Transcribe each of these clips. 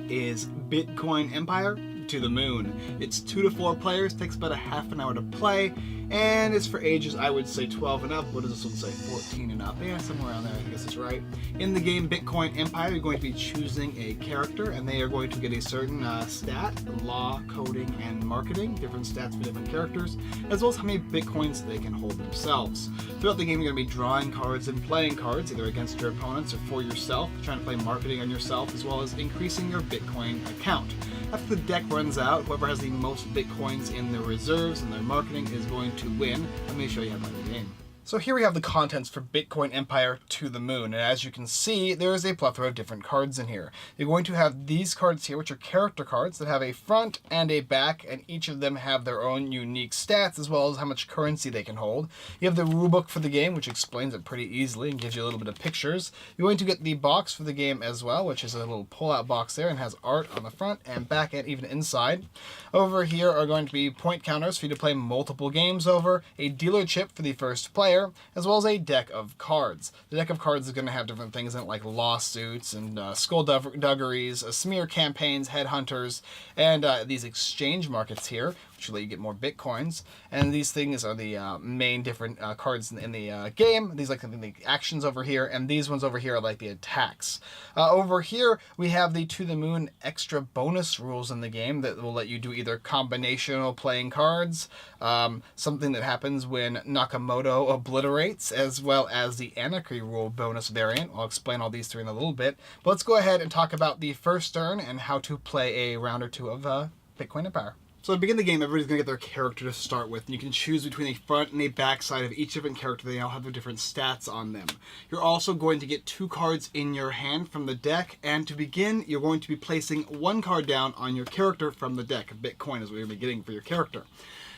is Bitcoin Empire to the Moon. It's 2 to 4 players, takes about a half an hour to play, and it's for ages, I would say 12 and up. What does this one say? 14 and up. Yeah, somewhere around there, I guess it's right. In the game Bitcoin Empire, you're going to be choosing a character, and they are going to get a certain stat, law, coding, and marketing, different stats for different characters, as well as how many Bitcoins they can hold themselves. Throughout the game, you're going to be drawing cards and playing cards, either against your opponents or for yourself, trying to play marketing on yourself, as well as increasing your Bitcoin account. After the deck runs out, whoever has the most Bitcoins in their reserves and their marketing is going to win. Let me show you how to play the game. So here we have the contents for Bitcoin Empire to the Moon, and as you can see, there is a plethora of different cards in here. You're going to have these cards here, which are character cards that have a front and a back, and each of them have their own unique stats, as well as how much currency they can hold. You have the rulebook for the game, which explains it pretty easily and gives you a little bit of pictures. You're going to get the box for the game as well, which is a little pull-out box there, and has art on the front and back and even inside. Over here are going to be point counters for you to play multiple games over, a dealer chip for the first player, as well as a deck of cards. The deck of cards is going to have different things in it, like lawsuits and skullduggeries, smear campaigns, headhunters, and these exchange markets here, which will let you get more Bitcoins. And these things are the main different cards in the game. These are like the actions over here, and these ones over here are like the attacks. Over here, we have the To the Moon extra bonus rules in the game that will let you do either combinational playing cards, something that happens when Nakamoto obliterates, as well as the Anarchy rule bonus variant. I'll explain all these three in a little bit. But let's go ahead and talk about the first turn and how to play a round or two of Bitcoin Empire. So to begin the game, everybody's going to get their character to start with, and you can choose between a front and a back side of each different character. They all have their different stats on them. You're also going to get 2 cards in your hand from the deck, and to begin, you're going to be placing 1 card down on your character from the deck. Bitcoin is what you're going to be getting for your character.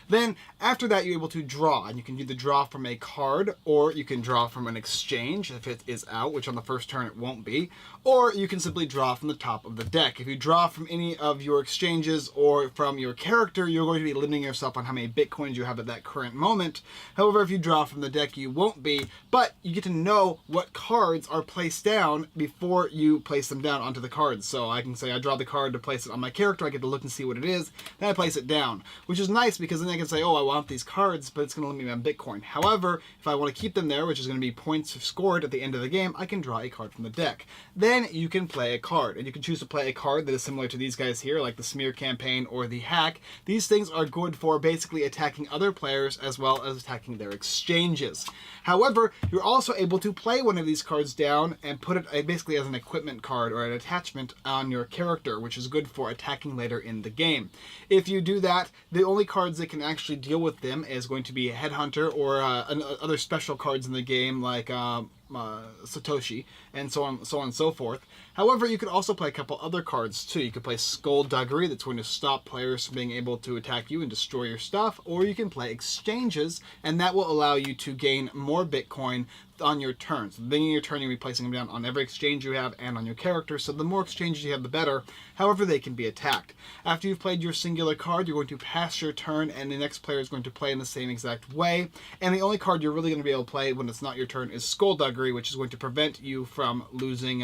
Then, after that, you're able to draw, and you can either draw from a card, or you can draw from an exchange if it is out, which on the first turn it won't be, or you can simply draw from the top of the deck. If you draw from any of your exchanges or from your character, you're going to be limiting yourself on how many Bitcoins you have at that current moment. However, if you draw from the deck, you won't be, but you get to know what cards are placed down before you place them down onto the cards. So I can say I draw the card to place it on my character, I get to look and see what it is, then I place it down, which is nice because then I can say, oh, I want these cards, but it's going to limit me on Bitcoin. However, if I want to keep them there, which is going to be points scored at the end of the game, I can draw a card from the deck. Then you can play a card, and you can choose to play a card that is similar to these guys here, like the Smear Campaign or the Hack. These things are good for basically attacking other players as well as attacking their exchanges. However, you're also able to play one of these cards down and put it basically as an equipment card or an attachment on your character, which is good for attacking later in the game. If you do that, the only cards that can actually deal with them is going to be a Headhunter or other special cards in the game like Satoshi, and so on and so forth. However, you could also play a couple other cards too. You could play Skullduggery, that's going to stop players from being able to attack you and destroy your stuff, or you can play Exchanges, and that will allow you to gain more Bitcoin on your turn. So at the beginning of your turn, you'll be placing them down on every exchange you have and on your character, so the more exchanges you have, the better. However, they can be attacked. After you've played your singular card, you're going to pass your turn, and the next player is going to play in the same exact way. And the only card you're really going to be able to play when it's not your turn is Skullduggery, which is going to prevent you from losing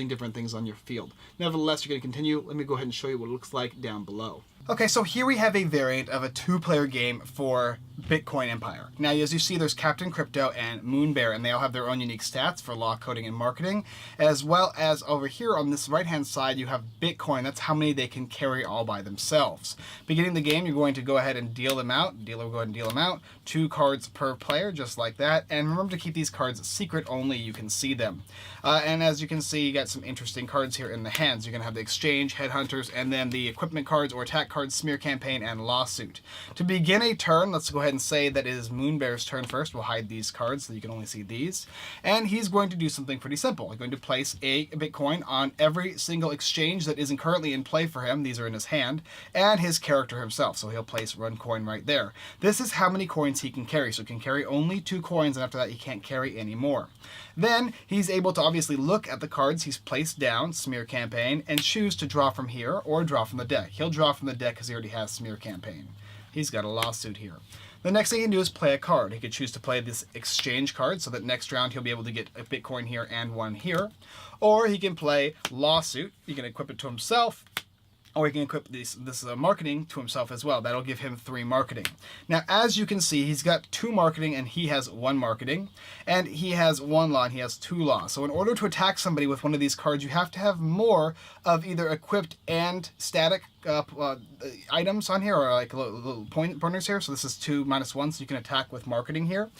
different things on your field. Nevertheless, you're going to continue. Let me go ahead and show you what it looks like down below. Okay, so here we have a variant of a 2-player game for Bitcoin Empire. Now, as you see, there's Captain Crypto and Moon Bear, and they all have their own unique stats for law, coding, and marketing, as well as over here on this right-hand side, you have Bitcoin. That's how many they can carry all by themselves. Beginning the game, you're going to go ahead and deal them out. Dealer will go ahead and deal them out. 2 cards per player, just like that. And remember to keep these cards secret only. You can see them. And as you can see, you got some interesting cards here in the hands. You're going to have the Exchange, Headhunters, and then the equipment cards or attack cards, Smear Campaign, and Lawsuit. To begin a turn, let's go ahead and say that it is Moonbear's turn first. We'll hide these cards so you can only see these. And he's going to do something pretty simple. He's going to place a Bitcoin on every single exchange that isn't currently in play for him. These are in his hand. And his character himself. So he'll place 1 coin right there. This is how many coins he can carry. So he can carry only 2 coins, and after that he can't carry any more. Then he's able to obviously look at the cards he's placed down, Smear Campaign, and choose to draw from here or draw from the deck. He'll draw from the deck because he already has Smear Campaign. He's got a Lawsuit here. The next thing he can do is play a card. He could choose to play this exchange card so that next round he'll be able to get a Bitcoin here and one here. Or he can play Lawsuit. He can equip it to himself. Or he can equip this marketing to himself as well. That'll give him 3 marketing. Now, as you can see, he's got 2 marketing and he has 1 marketing. And he has 1 law and he has 2 laws. So in order to attack somebody with one of these cards, you have to have more of either equipped and static items on here, or like little pointers here. So this is 2 minus 1, so you can attack with marketing here.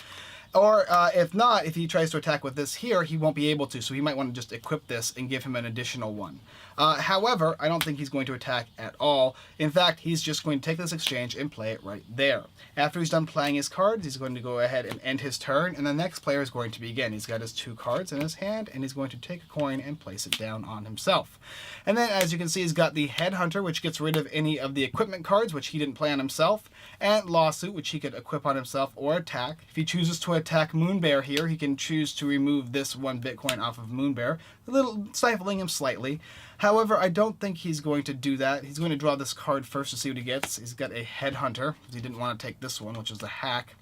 Or if not, if he tries to attack with this here, he won't be able to. So he might want to just equip this and give him an additional 1. However, I don't think he's going to attack at all. In fact, he's just going to take this exchange and play it right there. After he's done playing his cards, he's going to go ahead and end his turn. And the next player is going to begin. He's got his 2 cards in his hand, and he's going to take a coin and place it down on himself. And then, as you can see, he's got the Headhunter, which gets rid of any of the equipment cards, which he didn't play on himself. And Lawsuit, which he could equip on himself or attack. If he chooses to attack Moonbear here, he can choose to remove this 1 Bitcoin off of Moonbear, a little stifling him slightly. However, I don't think he's going to do that. He's going to draw this card first to see what he gets. He's got a Headhunter, because he didn't want to take this one, which is a hack.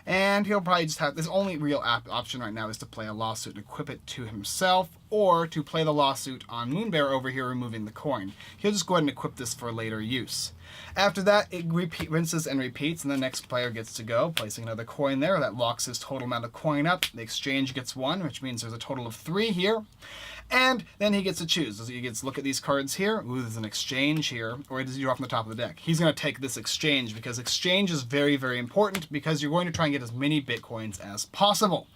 And he'll probably just have, his only real option right now is to play a Lawsuit and equip it to himself, or to play the Lawsuit on Moonbear over here, removing the coin. He'll just go ahead and equip this for later use. After that, it rinses and repeats, and the next player gets to go, placing another coin there. That locks his total amount of coin up. The exchange gets 1, which means there's a total of 3 here. And then he gets to choose. So he gets to look at these cards here. Ooh, there's an exchange here. Or does he draw from the top of the deck? He's going to take this exchange, because exchange is very, very important, because you're going to try and get as many Bitcoins as possible.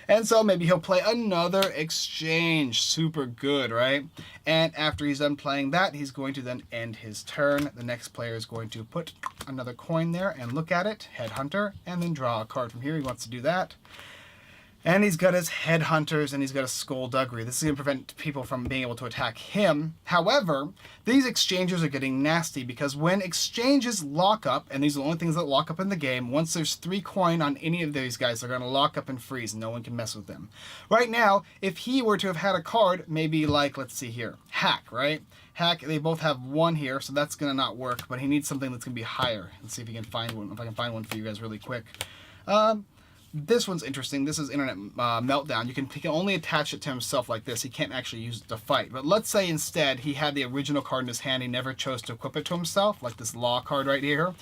And so maybe he'll play another exchange. Super good, right? And after he's done playing that, he's going to then end his turn. The next player is going to put another coin there and look at it, Headhunter, and then draw a card from here. He wants to do that. And he's got his Headhunters, and he's got a Skullduggery. This is going to prevent people from being able to attack him. However, these exchanges are getting nasty, because when exchanges lock up, and these are the only things that lock up in the game, once there's 3 coin on any of these guys, they're going to lock up and freeze. No one can mess with them. Right now, if he were to have had a card, maybe like, let's see here, Hack, right? Hack, they both have 1 here, so that's going to not work, but he needs something that's going to be higher. Let's see if he can find one, if I can find one for you guys really quick. This one's interesting. This is Internet Meltdown. He can only attach it to himself like this. He can't actually use it to fight. But let's say instead he had the original card in his hand. He never chose to equip it to himself, like this Law card right here.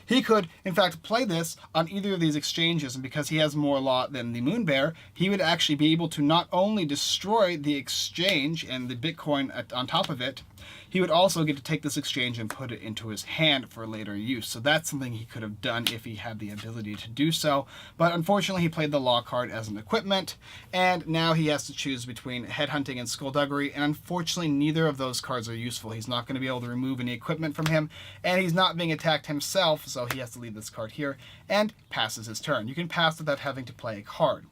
He could, in fact, play this on either of these exchanges, and because he has more law than the Moonbear, he would actually be able to not only destroy the exchange and the Bitcoin on top of it, he would also get to take this exchange and put it into his hand for later use. So that's something he could have done if he had the ability to do so. But unfortunately, he played the Law card as an equipment, and now he has to choose between Headhunting and Skullduggery, and unfortunately, neither of those cards are useful. He's not going to be able to remove any equipment from him, and he's not being attacked himself, so he has to leave this card here, and passes his turn. You can pass without having to play a card.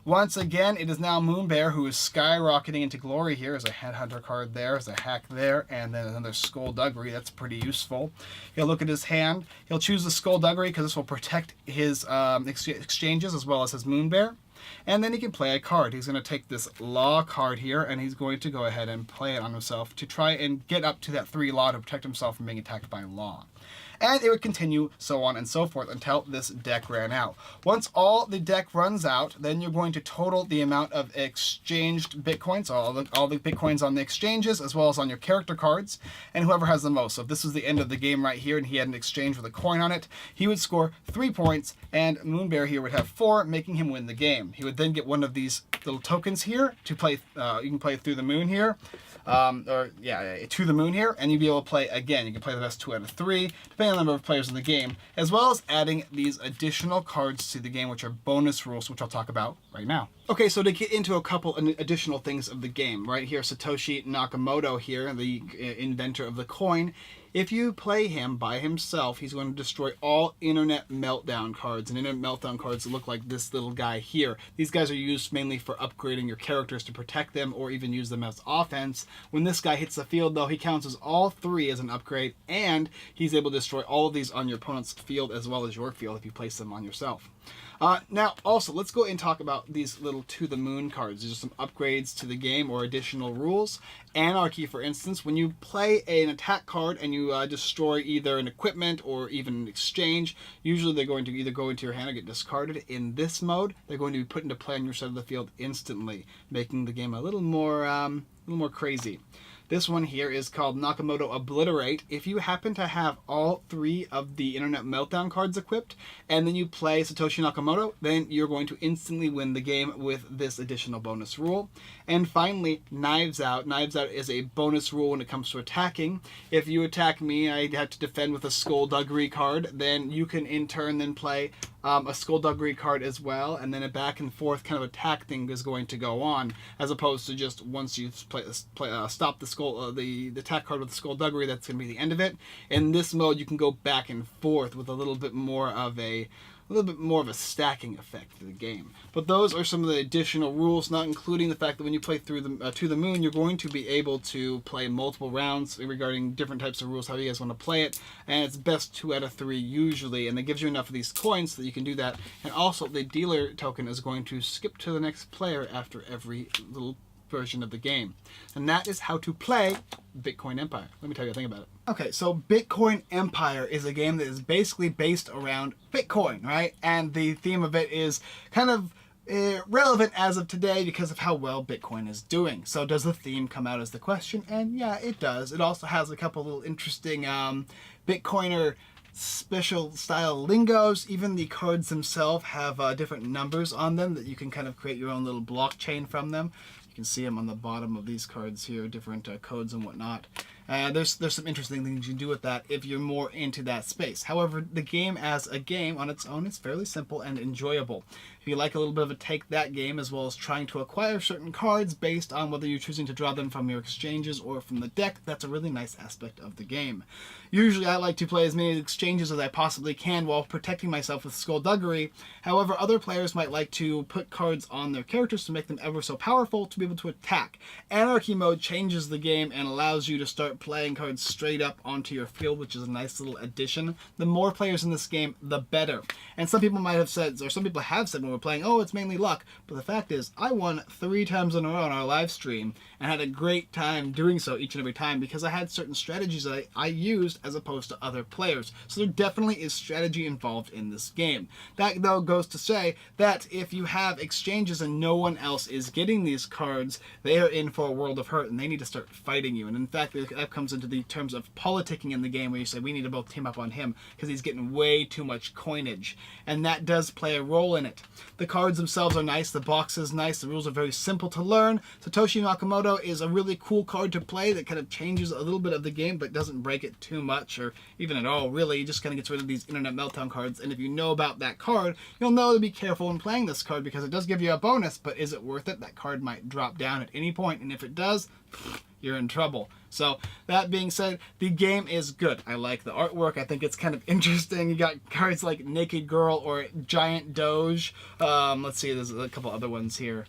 Once again, it is now Moonbear who is skyrocketing into glory here. There's a Headhunter card there, there's a Hack there, and then another Skullduggery. That's pretty useful. He'll look at his hand. He'll choose the Skullduggery because this will protect his exchanges as well as his Moonbear. And then he can play a card. He's going to take this Law card here, and he's going to go ahead and play it on himself to try and get up to that 3 Law to protect himself from being attacked by Law. And it would continue so on and so forth until this deck ran out. Once all the deck runs out, then you're going to total the amount of exchanged Bitcoins, so all the Bitcoins on the exchanges, as well as on your character cards, and whoever has the most. So if this was the end of the game right here and he had an exchange with a coin on it, he would score 3 points, and Moonbear here would have 4, making him win the game. He would then get one of these little tokens here to play. You can play through the moon here. To the moon here, and you'll be able to play again. You can play the best 2 out of 3, depending on the number of players in the game, as well as adding these additional cards to the game, which are bonus rules, which I'll talk about right now. Okay, so to get into a couple additional things of the game, right here, Satoshi Nakamoto here, the inventor of the coin, if you play him by himself, he's going to destroy all Internet Meltdown cards. And Internet Meltdown cards look like this little guy here. These guys are used mainly for upgrading your characters to protect them or even use them as offense. When this guy hits the field, though, he counts as all 3 as an upgrade, and he's able to destroy all of these on your opponent's field as well as your field if you place them on yourself. Now, also, let's go and talk about these little To the Moon cards. These are some upgrades to the game or additional rules. Anarchy, for instance, when you play an attack card and you destroy either an equipment or even an exchange, usually they're going to either go into your hand or get discarded. In this mode, they're going to be put into play on your side of the field instantly, making the game a little more crazy. This one here is called Nakamoto Obliterate. If you happen to have all 3 of the Internet Meltdown cards equipped, and then you play Satoshi Nakamoto, then you're going to instantly win the game with this additional bonus rule. And finally, Knives Out. Knives Out is a bonus rule when it comes to attacking. If you attack me, I have to defend with a Skullduggery card, then you can in turn then play a Skullduggery card as well, and then a back and forth kind of attack thing is going to go on, as opposed to just once you stop the attack card with the Skullduggery, that's going to be the end of it. In this mode, you can go back and forth with a little bit more of a stacking effect to the game. But those are some of the additional rules, not including the fact that when you play through the To the Moon, you're going to be able to play multiple rounds regarding different types of rules, how you guys want to play it, and it's best 2 out of 3 usually, and it gives you enough of these coins so that you can do that. And also, the dealer token is going to skip to the next player after every little version of the game. And that is how to play Bitcoin Empire. Let me tell you a thing about it. Okay, so Bitcoin Empire is a game that is basically based around Bitcoin, right? And the theme of it is kind of relevant as of today because of how well Bitcoin is doing. So does the theme come out as the question? And yeah, it does. It also has a couple little interesting Bitcoiner special style lingos. Even the cards themselves have different numbers on them that you can kind of create your own little blockchain from them. You can see them on the bottom of these cards here, different codes and whatnot. There's some interesting things you can do with that if you're more into that space. However, the game as a game on its own is fairly simple and enjoyable. If you like a little bit of a take that game, as well as trying to acquire certain cards based on whether you're choosing to draw them from your exchanges or from the deck, that's a really nice aspect of the game. Usually I like to play as many exchanges as I possibly can while protecting myself with Skullduggery. However, other players might like to put cards on their characters to make them ever so powerful to be able to attack. Anarchy mode changes the game and allows you to start playing cards straight up onto your field, which is a nice little addition. The more players in this game, the better. And some people might have said, or some people have said when we're playing, oh, it's mainly luck. But the fact is, I won 3 times in a row on our live stream and had a great time doing so each and every time because I had certain strategies that I used as opposed to other players. So there definitely is strategy involved in this game. That, though, goes to say that if you have exchanges and no one else is getting these cards, they are in for a world of hurt and they need to start fighting you. And in fact, that comes into the terms of politicking in the game, where you say we need to both team up on him because he's getting way too much coinage. And that does play a role in it. The cards themselves are nice, the box is nice, the rules are very simple to learn. Satoshi Nakamoto is a really cool card to play that kind of changes a little bit of the game but doesn't break it too much or even at all, really. It just kind of gets rid of these Internet Meltdown cards, and if you know about that card, you'll know to be careful when playing this card because it does give you a bonus, but is it worth it? That card might drop down at any point, and if it does, you're in trouble. So that being said, the game is good. I like the artwork. I think it's kind of interesting. You got cards like Naked Girl or Giant Doge. Let's see, there's a couple other ones here.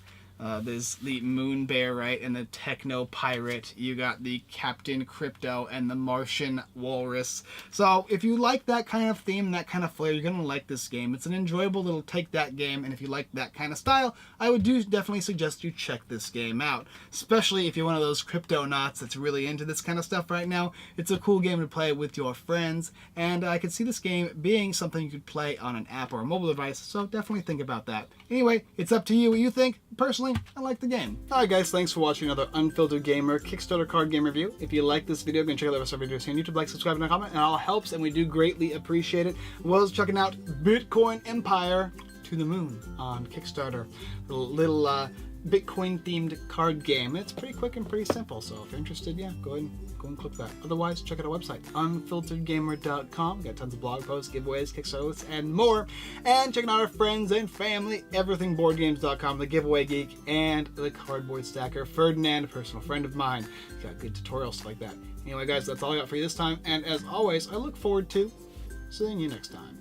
There's the Moon Bear, right, and the Techno Pirate. You got the Captain Crypto and the Martian Walrus. So if you like that kind of theme, that kind of flair, you're going to like this game. It's an enjoyable little take that game, and if you like that kind of style, I would definitely suggest you check this game out. Especially if you're one of those crypto knots that's really into this kind of stuff right now. It's a cool game to play with your friends, and I could see this game being something you could play on an app or a mobile device, so definitely think about that. Anyway, it's up to you what you think. Personally, I like the game. Alright guys, thanks for watching another Unfiltered Gamer Kickstarter card game review. If you like this video, go and check out the rest of our videos here on YouTube. Like, subscribe, and comment, and all helps, and we do greatly appreciate it. As well as checking out Bitcoin Empire To the Moon on Kickstarter. Little Bitcoin-themed card game. It's pretty quick and pretty simple, so if you're interested, yeah, go and click that. Otherwise, check out our website, unfilteredgamer.com. Got tons of blog posts, giveaways, Kickstarters, and more. And checking out our friends and family, everythingboardgames.com, the Giveaway Geek, and the Cardboard Stacker. Ferdinand, a personal friend of mine. He's got good tutorials like that. Anyway, guys, that's all I got for you this time. And as always, I look forward to seeing you next time.